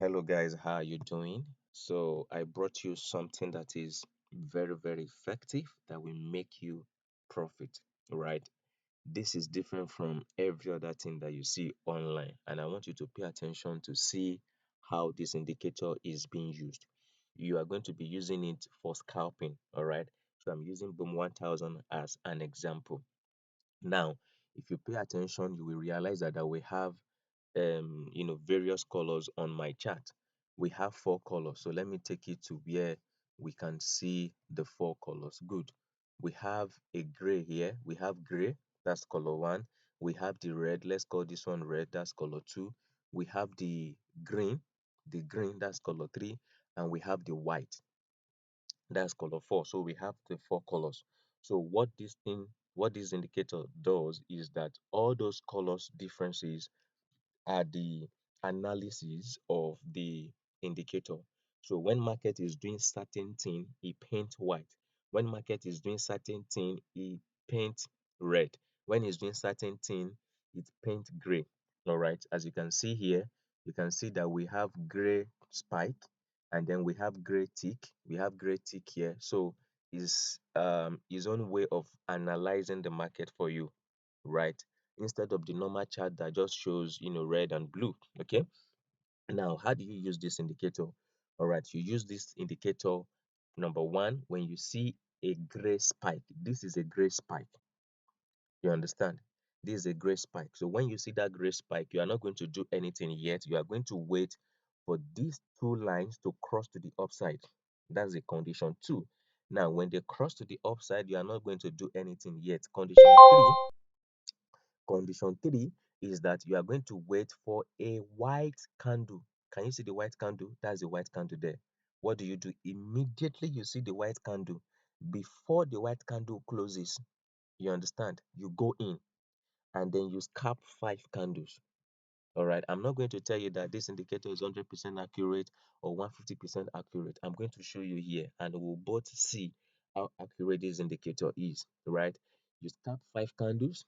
Hello guys, how are you doing? So I brought you something that is very effective that will make you profit, right? This is different from every other thing that you see online, and I want you to pay attention to see how this indicator is being used. You are going to be using it for scalping, all right? So I'm using Boom 1000 as an example. Now, if you pay attention, you will realize that we have various colors on my chart. We have four colors, so let me take it to where we can see the four colors. Good. We have a gray here. We have gray, that's color one. We have the red, let's call this one red, that's color two. We have the green, that's color three. And we have the white, that's color four. So we have the four colors. So what this indicator does is that all those colors differences are the analysis of the indicator. So when market is doing certain thing, it paint white. When market is doing certain thing, it paint red. When it's doing certain thing, it paint gray. All right. As you can see here, you can see that we have gray spike, and then we have gray tick. We have gray tick here. So is his own way of analyzing the market for you, right? Instead of the normal chart that just shows red and blue. Okay, now how do you use this indicator? All right, you use this indicator, number one, when you see a gray spike. This is a gray spike, you understand? This is a gray spike. So when you see that gray spike, you are not going to do anything yet. You are going to wait for these two lines to cross to the upside. That's the condition two. Now when they cross to the upside, you are not going to do anything yet. Condition three is that you are going to wait for a white candle. Can you see the white candle? That's the white candle there. What do? Immediately you see the white candle, before the white candle closes, you understand? You go in and then you scalp five candles. All right, I'm not going to tell you that this indicator is 100% accurate or 150% accurate. I'm going to show you here and we'll both see how accurate this indicator is, right? You scalp five candles,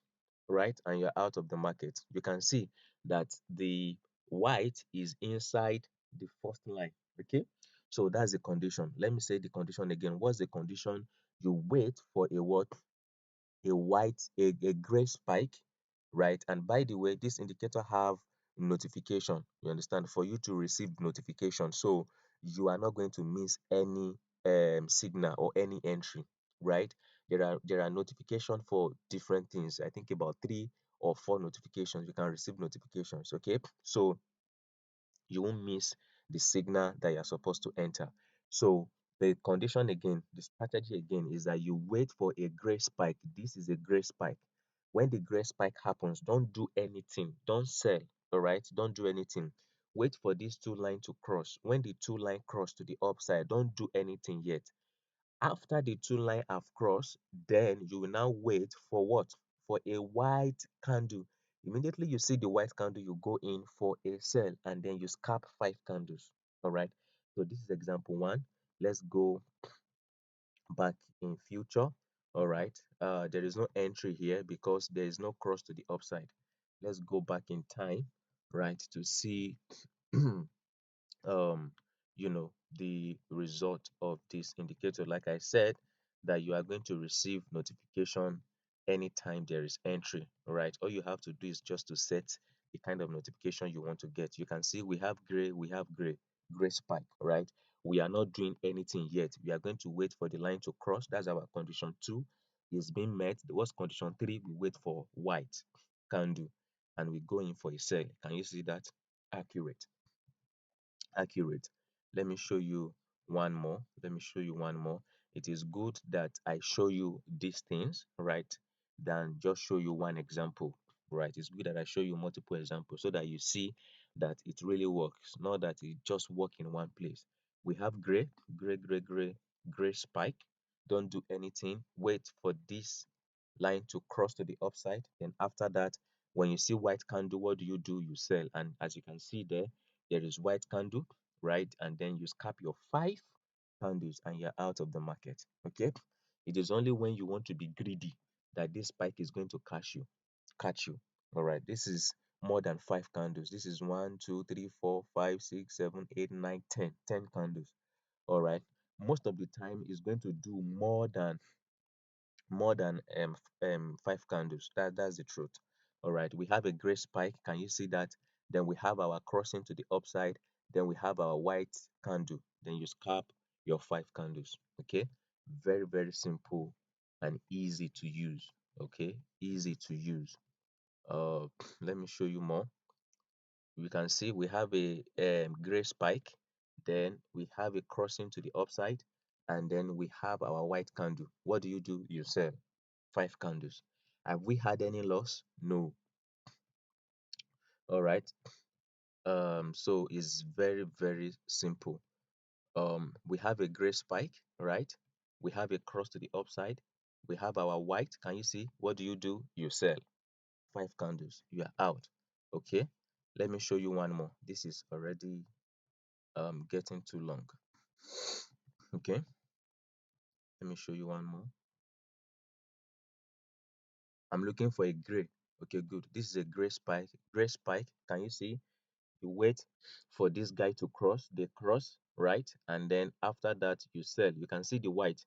right, and you're out of the market. You can see that the white is inside the first line, okay? So that's the condition. Let me say the condition again. What's the condition? You wait for a what? A gray spike, right? And by the way, this indicator have notification, you understand, for you to receive notification, so you are not going to miss any signal or any entry, right? There are notification for different things. I think about three or four notifications you can receive notifications, okay? So you won't miss the signal that you're supposed to enter. So the condition again, the strategy again is that you wait for a gray spike. This is a gray spike. When the gray spike happens, don't do anything. Don't sell. All right. Don't do anything. Wait for these two lines to cross. When the two line cross to the upside, don't do anything yet. After the two line have crossed, then you will now wait for what? For a white candle. Immediately you see the white candle, you go in for a sell and then you scalp five candles. All right. So this is example one. Let's go back in future. All right. There is no entry here because there is no cross to the upside. Let's go back in time, right, to see um the result of this indicator. Like I said, that you are going to receive notification anytime there is entry. All right, all you have to do is just to set the kind of notification you want to get. You can see we have gray spike, right? We are not doing anything yet. We are going to wait for the line to cross. That's our condition two is being met. What's condition three? We wait for white candle and we go in for a sell. Can you see that? Accurate. Accurate. Let me show you one more. Let me show you one more. It is good that I show you these things, right, than just show you one example, right? It's good that I show you multiple examples so that you see that it really works, not that it just work in one place. We have gray spike. Don't do anything. Wait for this line to cross to the upside. Then after that, when you see white candle, what do? You sell. And as you can see there, there is white candle, right? And then you scalp your five candles and you're out of the market. Okay. It is only when you want to be greedy that this spike is going to catch you. All right. This is more than 5 candles. This is 1, 2, 3, 4, 5, 6, 7, 8, 9, 10. 10 candles. All right. Most of the time, it's going to do more than 5 candles. That's the truth. All right. We have a gray spike. Can you see that? Then we have our crossing to the upside. Then we have our white candle. Then you scalp your 5 candles. Okay. Very, very simple and easy to use. Okay. Easy to use. Uh, let me show you more. We can see we have a gray spike, then we have a crossing to the upside, and then we have our white candle. What do? You sell 5 candles. Have we had any loss? No. All right. So it's very, very simple. We have a gray spike, right? We have a cross to the upside. We have our white. Can you see? What do? You sell 5 candles. You are out. Okay. Let me show you one more. This is already getting too long. Okay, let me show you one more. I'm looking for a gray. Okay, good. This is a gray spike. Gray spike. Can you see? You wait for this guy to cross. They cross, right? And then after that, you sell. You can see the white.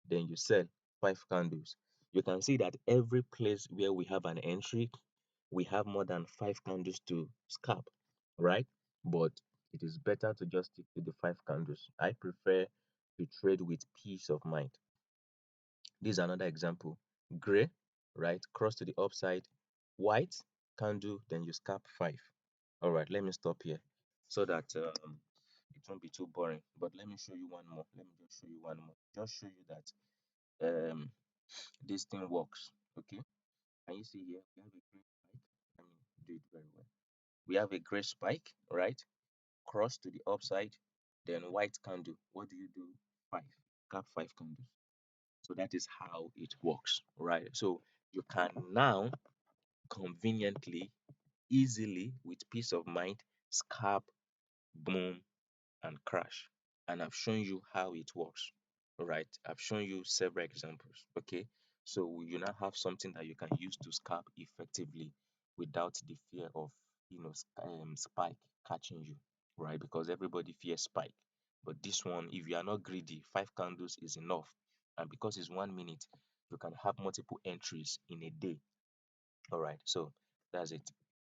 Then you sell 5 candles. You can see that every place where we have an entry, we have more than 5 candles to scalp, right? But it is better to just stick to the 5 candles. I prefer to trade with peace of mind. This is another example. Gray, right? Cross to the upside. White, candle, then you scalp 5. All right, let me stop here so that it won't be too boring. But let me show you one more. Let me just show you one more. Just show you that this thing works. Okay. Can you see here? We have a gray spike. Let me do it very well. We have a gray spike, right? Cross to the upside, then white candle. What do? 5. Cap 5 candles. So that is how it works, right? So you can now conveniently, easily, with peace of mind, scalp, boom, and crash. And I've shown you how it works, right? I've shown you several examples, okay? So you now have something that you can use to scalp effectively without the fear of, spike catching you, right? Because everybody fears spike. But this one, if you are not greedy, 5 candles is enough. And because it's 1 minute, you can have multiple entries in a day. All right, so that's it.